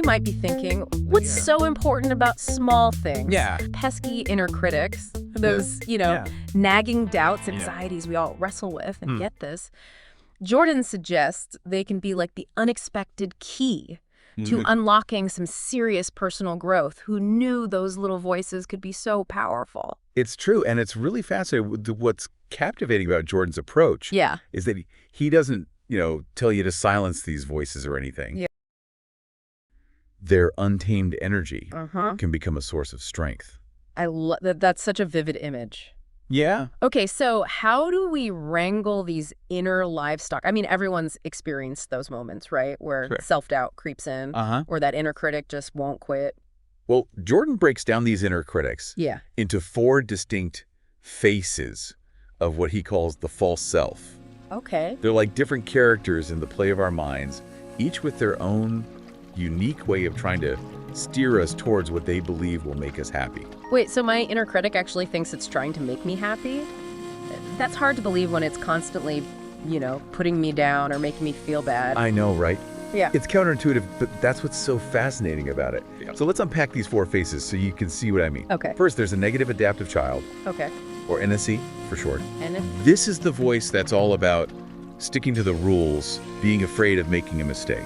might be thinking, what's so important about small things? Yeah. Pesky inner critics, those, nagging doubts, anxieties we all wrestle with, and get this. Jordan suggests they can be like the unexpected key to unlocking some serious personal growth. Who knew those little voices could be so powerful? It's true, and it's really fascinating. What's captivating about Jordan's approach is that he doesn't, tell you to silence these voices or anything. Yeah. Their untamed energy can become a source of strength. I love that. That's such a vivid image. Yeah. Okay, so how do we wrangle these inner livestock? I mean, everyone's experienced those moments, right? Where self-doubt creeps in, or that inner critic just won't quit. Well, Jordan breaks down these inner critics into 4 distinct faces of what he calls the false self. Okay. They're like different characters in the play of our minds, each with their own unique way of trying to steer us towards what they believe will make us happy. Wait, so my inner critic actually thinks it's trying to make me happy? That's hard to believe when it's constantly, putting me down or making me feel bad. I know, right? Yeah. It's counterintuitive, but that's what's so fascinating about it. Yeah. So let's unpack these 4 faces so you can see what I mean. Okay. First, there's a negative adaptive child. Okay. Or NSE for short. NSE. This is the voice that's all about sticking to the rules, being afraid of making a mistake.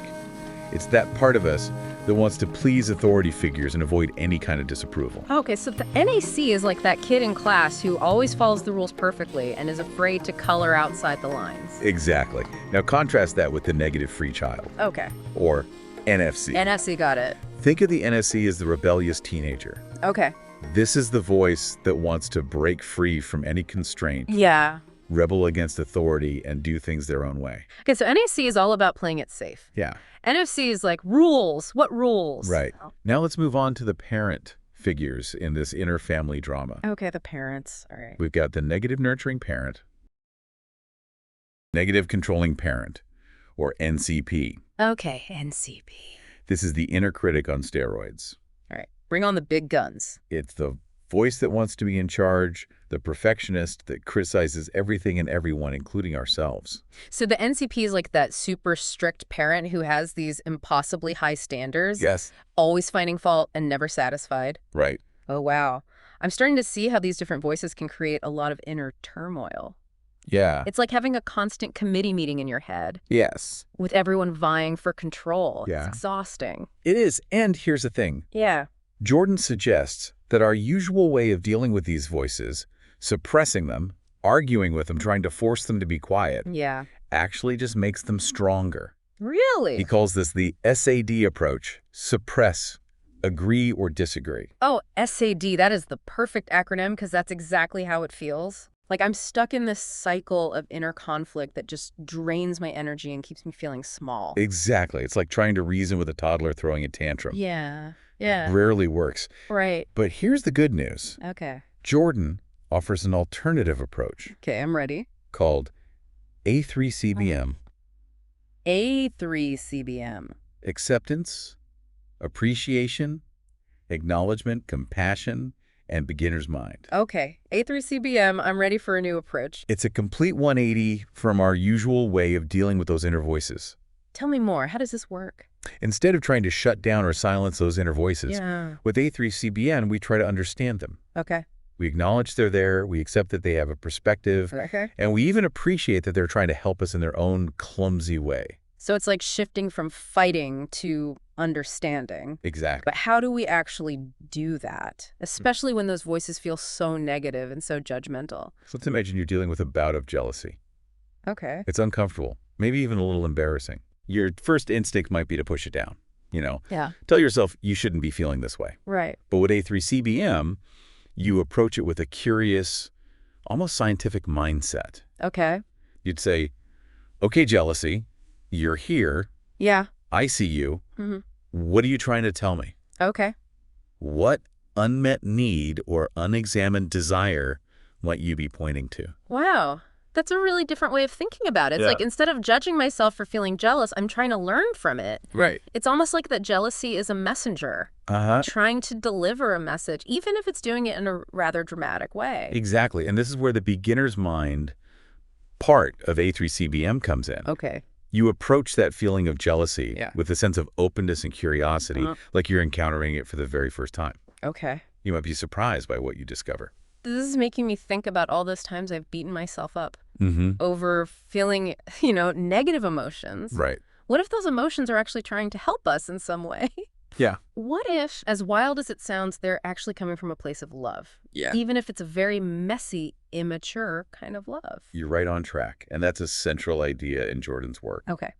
It's that part of us that wants to please authority figures and avoid any kind of disapproval. Okay, so the NAC is like that kid in class who always follows the rules perfectly and is afraid to color outside the lines. Exactly. Now contrast that with the negative free child. Okay. Or NFC. NFC, got it. Think of the NSC as the rebellious teenager. Okay. This is the voice that wants to break free from any constraint. Yeah. Rebel against authority and do things their own way. Okay, so NAC is all about playing it safe. Yeah. NFC is like rules. What rules? Right. Now let's move on to the parent figures in this inner family drama. Okay, the parents. All right. We've got the negative nurturing parent, negative controlling parent, or NCP. Okay, NCP. This is the inner critic on steroids. All right. Bring on the big guns. It's the voice that wants to be in charge, the perfectionist that criticizes everything and everyone, including ourselves. So the NCP is like that super strict parent who has these impossibly high standards. Yes. Always finding fault and never satisfied. Right. Oh, wow. I'm starting to see how these different voices can create a lot of inner turmoil. Yeah. It's like having a constant committee meeting in your head. Yes. With everyone vying for control. Yeah. It's exhausting. It is. And here's the thing. Yeah. Jordan suggests that our usual way of dealing with these voices, suppressing them, arguing with them, trying to force them to be quiet, actually just makes them stronger. Really? He calls this the SAD approach: suppress, agree, or disagree. Oh, SAD, that is the perfect acronym because that's exactly how it feels. Like I'm stuck in this cycle of inner conflict that just drains my energy and keeps me feeling small. Exactly. It's like trying to reason with a toddler throwing a tantrum. Yeah. Yeah. Rarely works. Right. But here's the good news. Okay. Jordan offers an alternative approach. Okay, I'm ready. Called A3CBM. A3CBM. Acceptance, appreciation, acknowledgement, compassion, and beginner's mind. Okay. A3CBM, I'm ready for a new approach. It's a complete 180 from our usual way of dealing with those inner voices. Tell me more. How does this work? Instead of trying to shut down or silence those inner voices, Yeah. with A3CBN, we try to understand them. Okay. We acknowledge they're there, we accept that they have a perspective, Okay. and we even appreciate that they're trying to help us in their own clumsy way. So it's like shifting from fighting to understanding. Exactly. But how do we actually do that? Especially when those voices feel so negative and so judgmental. So let's imagine you're dealing with a bout of jealousy. Okay. It's uncomfortable, maybe even a little embarrassing. Your first instinct might be to push it down, Yeah. Tell yourself you shouldn't be feeling this way. Right. But with A3CBM, you approach it with a curious, almost scientific mindset. Okay. You'd say, okay, jealousy, you're here. Yeah. I see you. Mm-hmm. What are you trying to tell me? Okay. What unmet need or unexamined desire might you be pointing to? Wow. That's a really different way of thinking about it. It's Yeah. like instead of judging myself for feeling jealous, I'm trying to learn from it. Right. It's almost like that jealousy is a messenger trying to deliver a message, even if it's doing it in a rather dramatic way. Exactly. And this is where the beginner's mind part of A3CBM comes in. Okay. You approach that feeling of jealousy with a sense of openness and curiosity, like you're encountering it for the very first time. Okay. You might be surprised by what you discover. This is making me think about all those times I've beaten myself up over feeling, negative emotions. Right. What if those emotions are actually trying to help us in some way? Yeah. What if, as wild as it sounds, they're actually coming from a place of love? Yeah. Even if it's a very messy, immature kind of love. You're right on track, and that's a central idea in Jordan's work. Okay.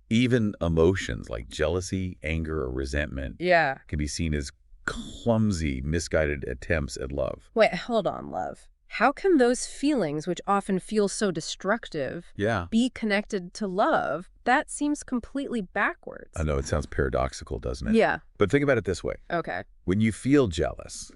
Even emotions like jealousy, anger, or resentment can be seen as clumsy, misguided attempts at love. Wait, hold on, love. How can those feelings, which often feel so destructive, be connected to love? That seems completely backwards. I know, it sounds paradoxical, doesn't it? Yeah. But think about it this way. Okay. When you feel jealous,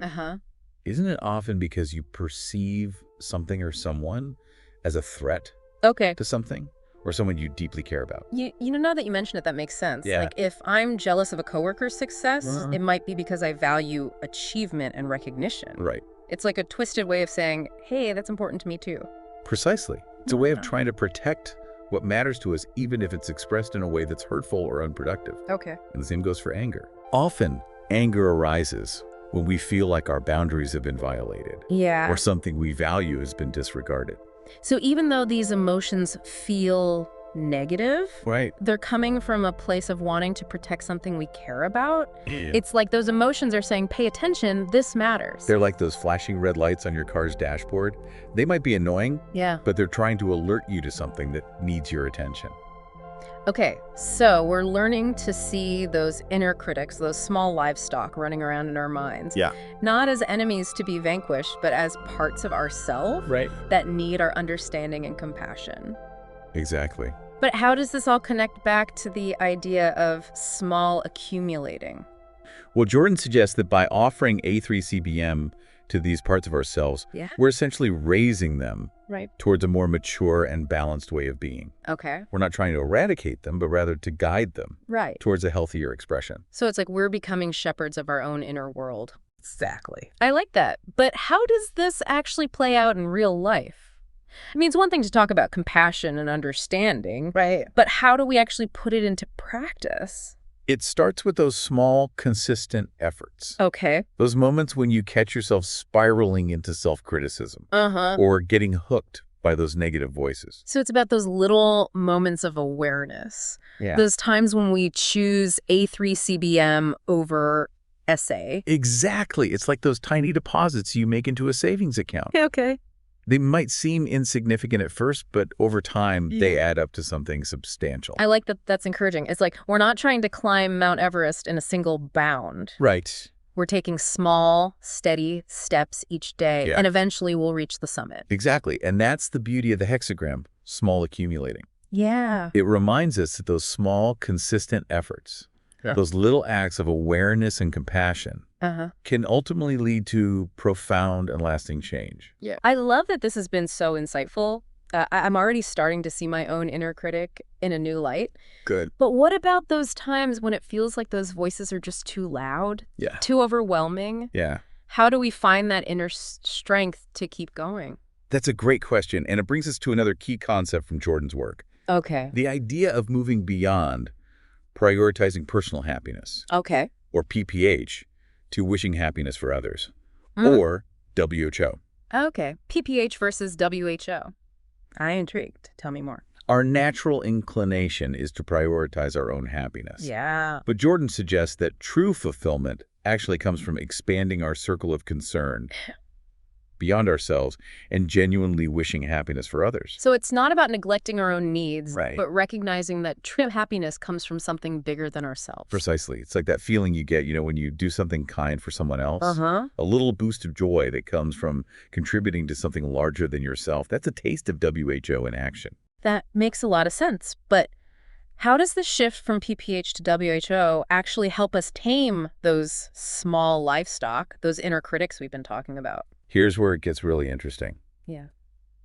isn't it often because you perceive something or someone as a threat to something? Or someone you deeply care about? Now that you mention it, that makes sense. Yeah. Like, if I'm jealous of a coworker's success, it might be because I value achievement and recognition. Right. It's like a twisted way of saying, hey, that's important to me too. Precisely. It's a way of trying to protect what matters to us, even if it's expressed in a way that's hurtful or unproductive. Okay. And the same goes for anger. Often, anger arises when we feel like our boundaries have been violated. Yeah. Or something we value has been disregarded. So even though these emotions feel negative, they're coming from a place of wanting to protect something we care about. It's like those emotions are saying, pay attention, this matters. They're like those flashing red lights on your car's dashboard. They might be annoying, but they're trying to alert you to something that needs your attention. Okay, so we're learning to see those inner critics, those small livestock running around in our minds, not as enemies to be vanquished, but as parts of ourselves that need our understanding and compassion. Exactly. But how does this all connect back to the idea of small accumulating? Well, Jordan suggests that by offering A3CBM to these parts of ourselves, we're essentially raising them towards a more mature and balanced way of being. Okay. We're not trying to eradicate them, but rather to guide them towards a healthier expression. So it's like we're becoming shepherds of our own inner world. Exactly. I like that. But how does this actually play out in real life? I mean, it's one thing to talk about compassion and understanding, but how do we actually put it into practice? It starts with those small, consistent efforts. Okay. Those moments when you catch yourself spiraling into self-criticism or getting hooked by those negative voices. So it's about those little moments of awareness. Those times when we choose A3CBM over SA. Exactly. It's like those tiny deposits you make into a savings account. Okay. They might seem insignificant at first, but over time, they add up to something substantial. I like that. That's encouraging. It's like we're not trying to climb Mount Everest in a single bound. Right. We're taking small, steady steps each day, and eventually we'll reach the summit. Exactly. And that's the beauty of the hexagram, small accumulating. Yeah. It reminds us that those small, consistent efforts, those little acts of awareness and compassion, can ultimately lead to profound and lasting change. Yeah. I love that this has been so insightful. I'm already starting to see my own inner critic in a new light. Good. But what about those times when it feels like those voices are just too loud, too overwhelming? Yeah. How do we find that inner strength to keep going? That's a great question, and it brings us to another key concept from Jordan's work. Okay. The idea of moving beyond prioritizing personal happiness, or PPH, to wishing happiness for others, or WHO. Okay. PPH versus WHO. I'm intrigued. Tell me more. Our natural inclination is to prioritize our own happiness. Yeah. But Jordan suggests that true fulfillment actually comes from expanding our circle of concern beyond ourselves and genuinely wishing happiness for others. So it's not about neglecting our own needs, Right. but recognizing that true happiness comes from something bigger than ourselves. Precisely. It's like that feeling you get, when you do something kind for someone else. Uh-huh. A little boost of joy that comes from contributing to something larger than yourself. That's a taste of WHO in action. That makes a lot of sense. But how does the shift from PPH to WHO actually help us tame those small livestock, those inner critics we've been talking about? Here's where it gets really interesting. Yeah.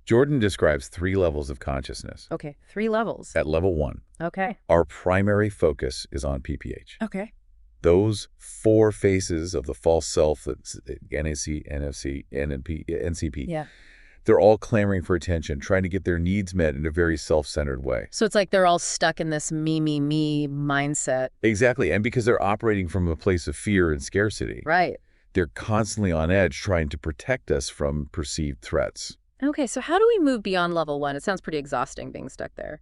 Jordan describes 3 levels of consciousness. Okay. 3 levels. At level 1, Okay. our primary focus is on PPH. Okay. Those 4 faces of the false self, that's NAC, NFC, NNP, NCP, They're all clamoring for attention, trying to get their needs met in a very self-centered way. So it's like they're all stuck in this me mindset. Exactly, and because they're operating from a place of fear and scarcity. Right. They're constantly on edge trying to protect us from perceived threats. Okay, so how do we move beyond level 1? It sounds pretty exhausting being stuck there.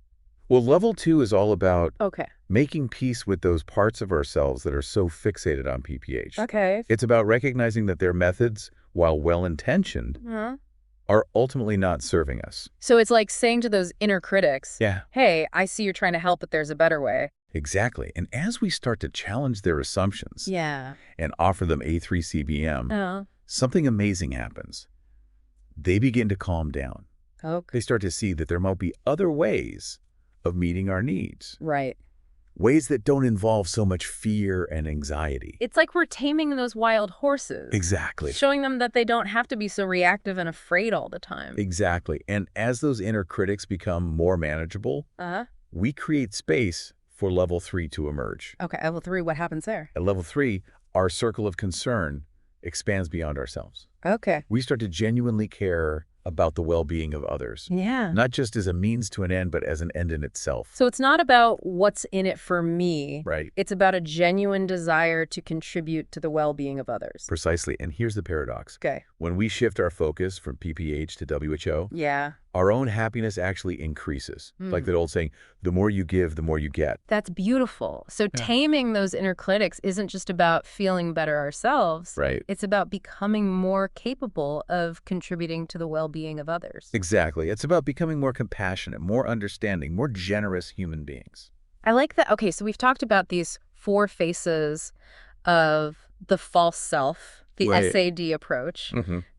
Well, level 2 is all about Okay. making peace with those parts of ourselves that are so fixated on PPH. Okay. It's about recognizing that their methods, while well-intentioned, are ultimately not serving us. So it's like saying to those inner critics, Yeah. hey, I see you're trying to help, but there's a better way. Exactly. And as we start to challenge their assumptions and offer them A3CBM, something amazing happens. They begin to calm down. Okay. They start to see that there might be other ways of meeting our needs. Right. Ways that don't involve so much fear and anxiety. It's like we're taming those wild horses. Exactly. Showing them that they don't have to be so reactive and afraid all the time. Exactly. And as those inner critics become more manageable, we create space for level 3 to emerge. Okay, level 3, what happens there? At level 3, our circle of concern expands beyond ourselves. Okay. We start to genuinely care about the well-being of others. Yeah. Not just as a means to an end, but as an end in itself. So it's not about what's in it for me. Right. It's about a genuine desire to contribute to the well-being of others. Precisely. And here's the paradox. Okay. When we shift our focus from PPH to WHO, our own happiness actually increases. Like that old saying, the more you give, the more you get. That's beautiful. So taming those inner critics isn't just about feeling better ourselves. Right. It's about becoming more capable of contributing to the well-being of others. Exactly. It's about becoming more compassionate, more understanding, more generous human beings. I like that. Okay, so we've talked about these 4 faces of the false self, the SAD approach,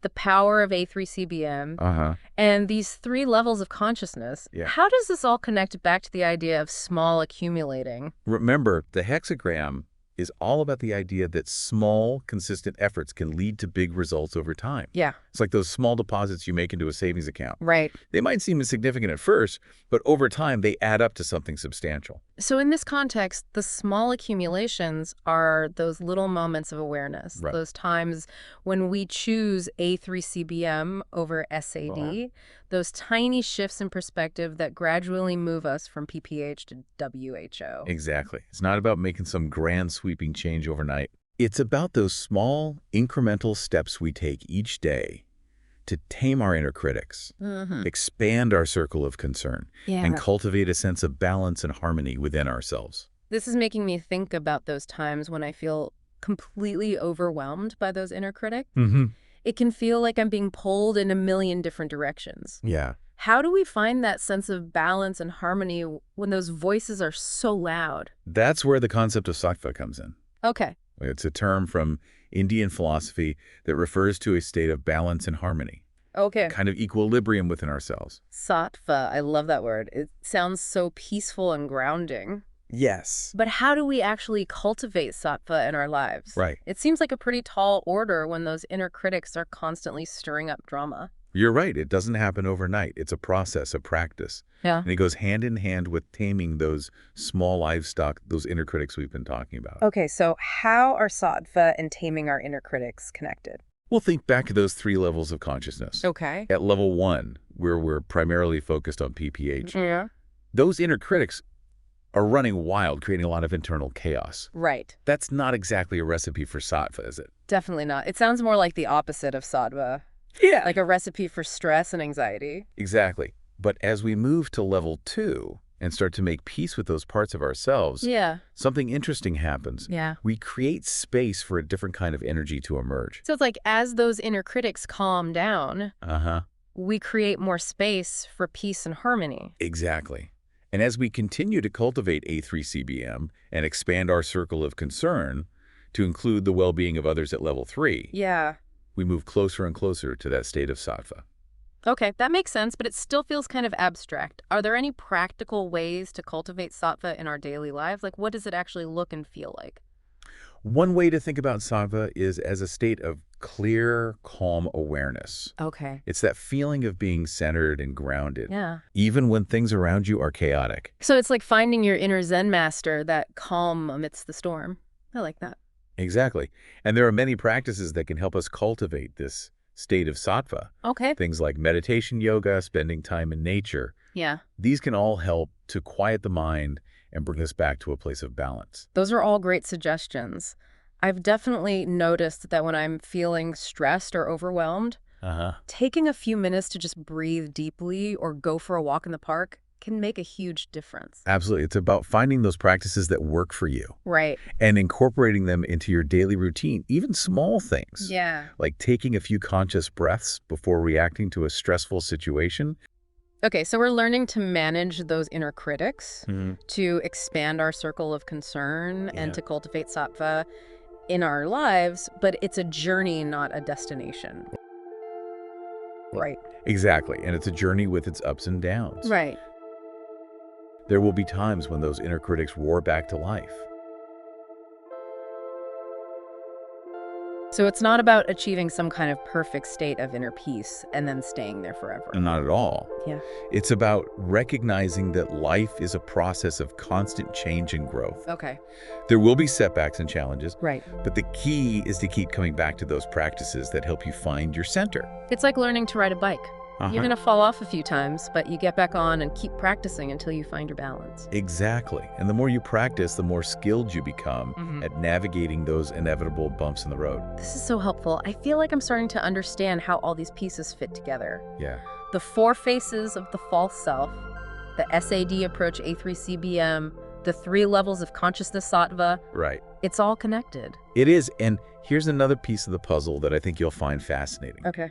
the power of A3CBM, and these 3 levels of consciousness. How does this all connect back to the idea of small accumulating? Remember, the hexagram is all about the idea that small, consistent efforts can lead to big results over time. Yeah. It's like those small deposits you make into a savings account. Right. They might seem insignificant at first, but over time they add up to something substantial. So in this context, the small accumulations are those little moments of awareness, those times when we choose A3CBM over SAD, those tiny shifts in perspective that gradually move us from PPH to WHO. Exactly. It's not about making some grand sweeping change overnight. It's about those small, incremental steps we take each day to tame our inner critics, expand our circle of concern, and cultivate a sense of balance and harmony within ourselves. This is making me think about those times when I feel completely overwhelmed by those inner critics. It can feel like I'm being pulled in a million different directions. Yeah. How do we find that sense of balance and harmony when those voices are so loud? That's where the concept of sattva comes in. Okay. It's a term from Indian philosophy that refers to a state of balance and harmony. Okay. Kind of equilibrium within ourselves. Sattva, I love that word. It sounds so peaceful and grounding. Yes. But how do we actually cultivate sattva in our lives? Right. It seems like a pretty tall order when those inner critics are constantly stirring up drama. You're right. It doesn't happen overnight. It's a process, a practice. Yeah. And it goes hand in hand with taming those small livestock, those inner critics we've been talking about. Okay, so how are sattva and taming our inner critics connected? We'll think back to those 3 levels of consciousness. Okay. At level 1, where we're primarily focused on PPH, Yeah. those inner critics are running wild, creating a lot of internal chaos. Right. That's not exactly a recipe for sattva, is it? Definitely not. It sounds more like the opposite of sattva. Yeah. Like a recipe for stress and anxiety. Exactly. But as we move to level 2 and start to make peace with those parts of ourselves, something interesting happens. Yeah. We create space for a different kind of energy to emerge. So it's like as those inner critics calm down, we create more space for peace and harmony. Exactly. And as we continue to cultivate A3CBM and expand our circle of concern to include the well-being of others at level 3, we move closer and closer to that state of sattva. Okay, that makes sense, but it still feels kind of abstract. Are there any practical ways to cultivate sattva in our daily lives? Like, what does it actually look and feel like? One way to think about sattva is as a state of clear, calm awareness. Okay. It's that feeling of being centered and grounded, Yeah. even when things around you are chaotic. So it's like finding your inner Zen master, that calm amidst the storm. I like that. Exactly. And there are many practices that can help us cultivate this state of sattva. Okay. Things like meditation, yoga, spending time in nature. Yeah. These can all help to quiet the mind and bring us back to a place of balance. Those are all great suggestions. I've definitely noticed that when I'm feeling stressed or overwhelmed, taking a few minutes to just breathe deeply or go for a walk in the park can make a huge difference. Absolutely. It's about finding those practices that work for you. Right. And incorporating them into your daily routine, even small things. Yeah. Like taking a few conscious breaths before reacting to a stressful situation. Okay, so we're learning to manage those inner critics, to expand our circle of concern, and to cultivate sattva in our lives, but it's a journey, not a destination. Right. Exactly. And it's a journey with its ups and downs. Right. There will be times when those inner critics roar back to life. So it's not about achieving some kind of perfect state of inner peace and then staying there forever. Not at all. Yeah. It's about recognizing that life is a process of constant change and growth. Okay. There will be setbacks and challenges. Right. But the key is to keep coming back to those practices that help you find your center. It's like learning to ride a bike. You're going to fall off a few times, but you get back on and keep practicing until you find your balance. Exactly. And the more you practice, the more skilled you become at navigating those inevitable bumps in the road. This is so helpful. I feel like I'm starting to understand how all these pieces fit together. Yeah. The 4 faces of the false self, the SAD approach A3CBM, the 3 levels of consciousness sattva. Right. It's all connected. It is. And here's another piece of the puzzle that I think you'll find fascinating. Okay.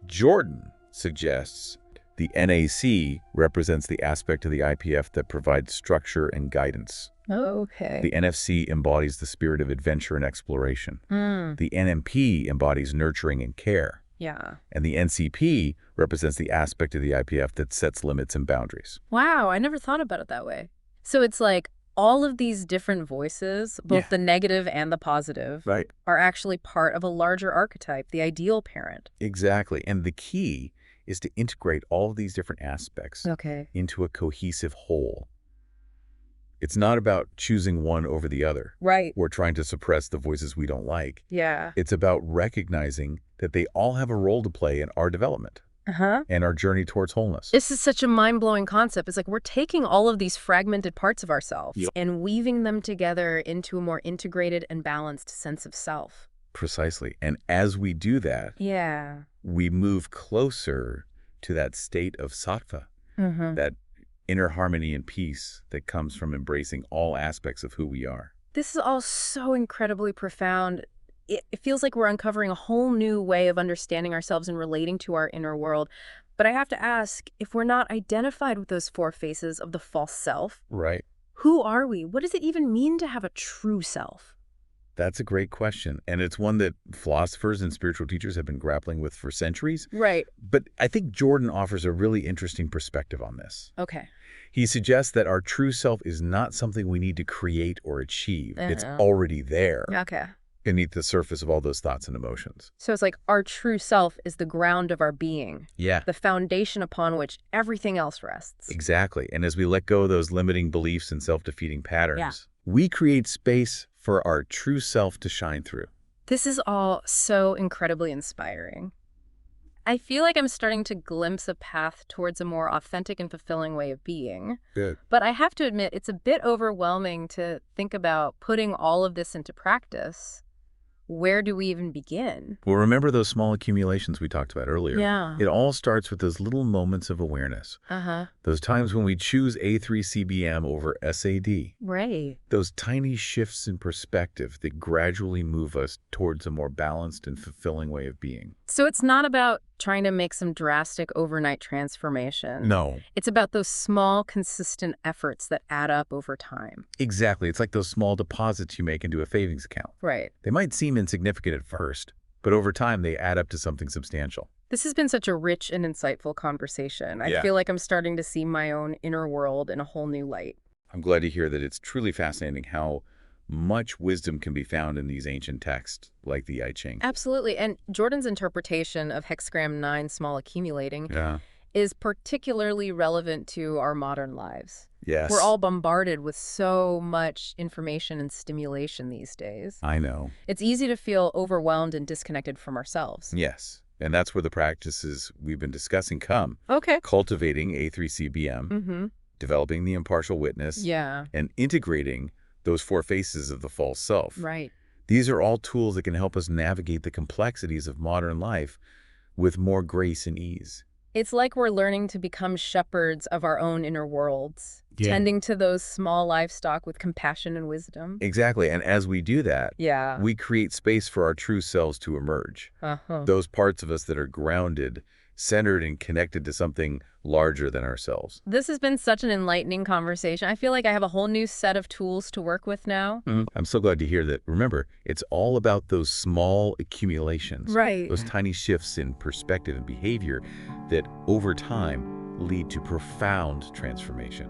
Jordan suggests the NAC represents the aspect of the IPF that provides structure and guidance. Okay. The NFC embodies the spirit of adventure and exploration. The NMP embodies nurturing and care. Yeah. And the NCP represents the aspect of the IPF that sets limits and boundaries. Wow, I never thought about it that way. So it's like all of these different voices, both the negative and the positive, are actually part of a larger archetype, the ideal parent. Exactly. And the key is to integrate all of these different aspects into a cohesive whole. It's not about choosing one over the other. Right. Or trying to suppress the voices we don't like. Yeah. It's about recognizing that they all have a role to play in our development and our journey towards wholeness. This is such a mind-blowing concept. It's like we're taking all of these fragmented parts of ourselves and weaving them together into a more integrated and balanced sense of self. Precisely. And as we do that, we move closer to that state of sattva, that inner harmony and peace that comes from embracing all aspects of who we are. This is all so incredibly profound. It feels like we're uncovering a whole new way of understanding ourselves and relating to our inner world. But I have to ask, if we're not identified with those 4 faces of the false self, who are we? What does it even mean to have a true self? That's a great question. And it's one that philosophers and spiritual teachers have been grappling with for centuries. Right. But I think Jordan offers a really interesting perspective on this. Okay. He suggests that our true self is not something we need to create or achieve. It's already there. Okay. Beneath the surface of all those thoughts and emotions. So it's like our true self is the ground of our being. Yeah. The foundation upon which everything else rests. Exactly. And as we let go of those limiting beliefs and self-defeating patterns, we create space for our true self to shine through. This is all so incredibly inspiring. I feel like I'm starting to glimpse a path towards a more authentic and fulfilling way of being. Good. But I have to admit, it's a bit overwhelming to think about putting all of this into practice. Where do we even begin? Well, remember those small accumulations we talked about earlier? Yeah. It all starts with those little moments of awareness. Those times when we choose A3CBM over SAD. Right. Those tiny shifts in perspective that gradually move us towards a more balanced and fulfilling way of being. So it's not about trying to make some drastic overnight transformation. No. It's about those small, consistent efforts that add up over time. Exactly. It's like those small deposits you make into a savings account. Right. They might seem insignificant at first, but over time they add up to something substantial. This has been such a rich and insightful conversation. I feel like I'm starting to see my own inner world in a whole new light. I'm glad to hear that. It's truly fascinating how much wisdom can be found in these ancient texts, like the I Ching. Absolutely. And Jordan's interpretation of Hexagram 9, small accumulating, is particularly relevant to our modern lives. Yes. We're all bombarded with so much information and stimulation these days. I know. It's easy to feel overwhelmed and disconnected from ourselves. Yes. And that's where the practices we've been discussing come. Okay. Cultivating A3CBM, developing the impartial witness, and integrating those 4 faces of the false self. Right. These are all tools that can help us navigate the complexities of modern life with more grace and ease. It's like we're learning to become shepherds of our own inner worlds, tending to those small livestock with compassion and wisdom. Exactly. And as we do that, we create space for our true selves to emerge. Those parts of us that are grounded, centered, and connected to something larger than ourselves. This has been such an enlightening conversation. I feel like I have a whole new set of tools to work with now. I'm so glad to hear that. Remember, it's all about those small accumulations. Right. Those tiny shifts in perspective and behavior that over time lead to profound transformation.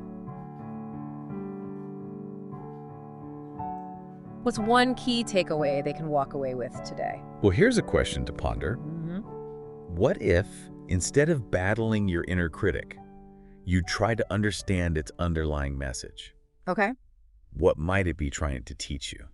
What's one key takeaway they can walk away with today? Well, here's a question to ponder. What if, instead of battling your inner critic, you try to understand its underlying message? Okay. What might it be trying to teach you?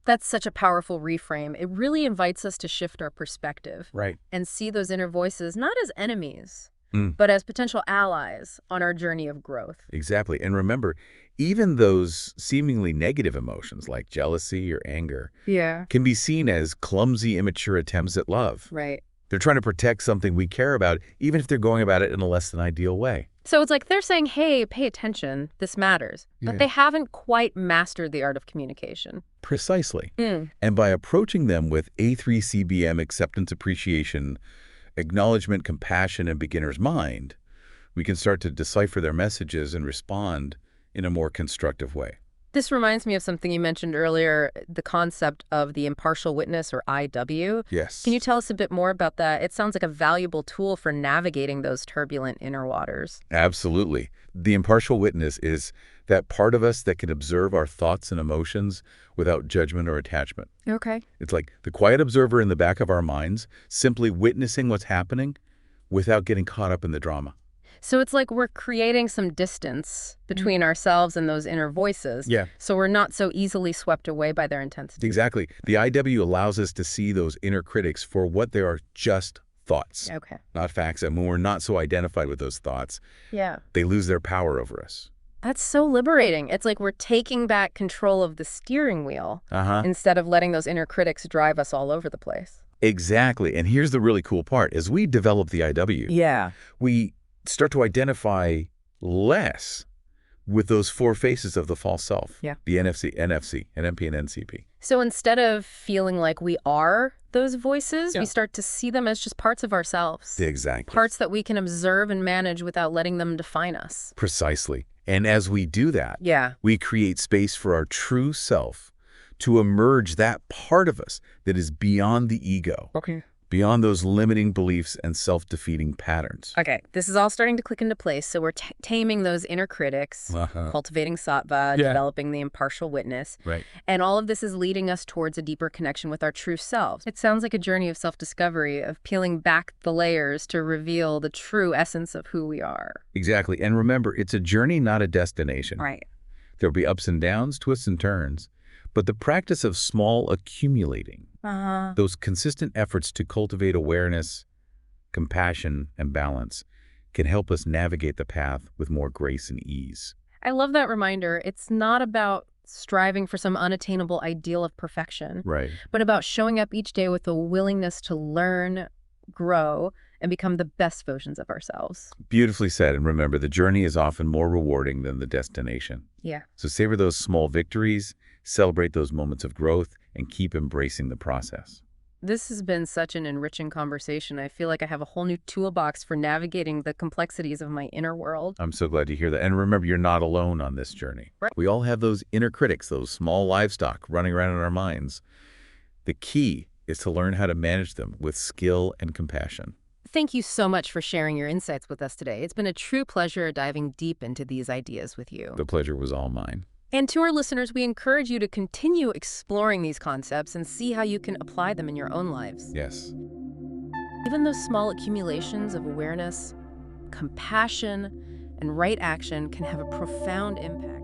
That's such a powerful reframe. It really invites us to shift our perspective. Right. And see those inner voices not as enemies, but as potential allies on our journey of growth. Exactly. And remember, even those seemingly negative emotions like jealousy or anger can be seen as clumsy, immature attempts at love. Right. They're trying to protect something we care about, even if they're going about it in a less than ideal way. So it's like they're saying, hey, pay attention, this matters. But they haven't quite mastered the art of communication. Precisely. And by approaching them with A3CBM, acceptance, appreciation, acknowledgement, compassion, and beginner's mind, we can start to decipher their messages and respond in a more constructive way. This reminds me of something you mentioned earlier, the concept of the impartial witness, or IW. Yes. Can you tell us a bit more about that? It sounds like a valuable tool for navigating those turbulent inner waters. Absolutely. The impartial witness is that part of us that can observe our thoughts and emotions without judgment or attachment. Okay. It's like the quiet observer in the back of our minds, simply witnessing what's happening without getting caught up in the drama. So it's like we're creating some distance between ourselves and those inner voices. So we're not so easily swept away by their intensity. Exactly. The IW allows us to see those inner critics for what they are, just thoughts. Okay. Not facts. And when we're not so identified with those thoughts, they lose their power over us. That's so liberating. It's like we're taking back control of the steering wheel instead of letting those inner critics drive us all over the place. Exactly. And here's the really cool part. As we develop the IW, we start to identify less with those 4 faces of the false self. The NFC, and NP, and NCP. So instead of feeling like we are those voices, we start to see them as just parts of ourselves. Exactly. Parts that we can observe and manage without letting them define us. Precisely. And as we do that, Yeah. we create space for our true self to emerge, that part of us that is beyond the ego. Okay. Beyond those limiting beliefs and self-defeating patterns. Okay, this is all starting to click into place. So we're taming those inner critics, cultivating sattva, developing the impartial witness. Right. And all of this is leading us towards a deeper connection with our true selves. It sounds like a journey of self-discovery, of peeling back the layers to reveal the true essence of who we are. Exactly. And remember, it's a journey, not a destination. Right. There'll be ups and downs, twists and turns. But the practice of small accumulating, those consistent efforts to cultivate awareness, compassion, and balance can help us navigate the path with more grace and ease. I love that reminder. It's not about striving for some unattainable ideal of perfection, Right. but about showing up each day with a willingness to learn, grow, and become the best versions of ourselves. Beautifully said. And remember, the journey is often more rewarding than the destination. Yeah. So savor those small victories, celebrate those moments of growth, and keep embracing the process. This has been such an enriching conversation. I feel like I have a whole new toolbox for navigating the complexities of my inner world. I'm so glad to hear that. And remember, you're not alone on this journey. Right. We all have those inner critics, those small livestock running around in our minds. The key is to learn how to manage them with skill and compassion. Thank you so much for sharing your insights with us today. It's been a true pleasure diving deep into these ideas with you. The pleasure was all mine. And to our listeners, we encourage you to continue exploring these concepts and see how you can apply them in your own lives. Yes. Even those small accumulations of awareness, compassion, and right action can have a profound impact.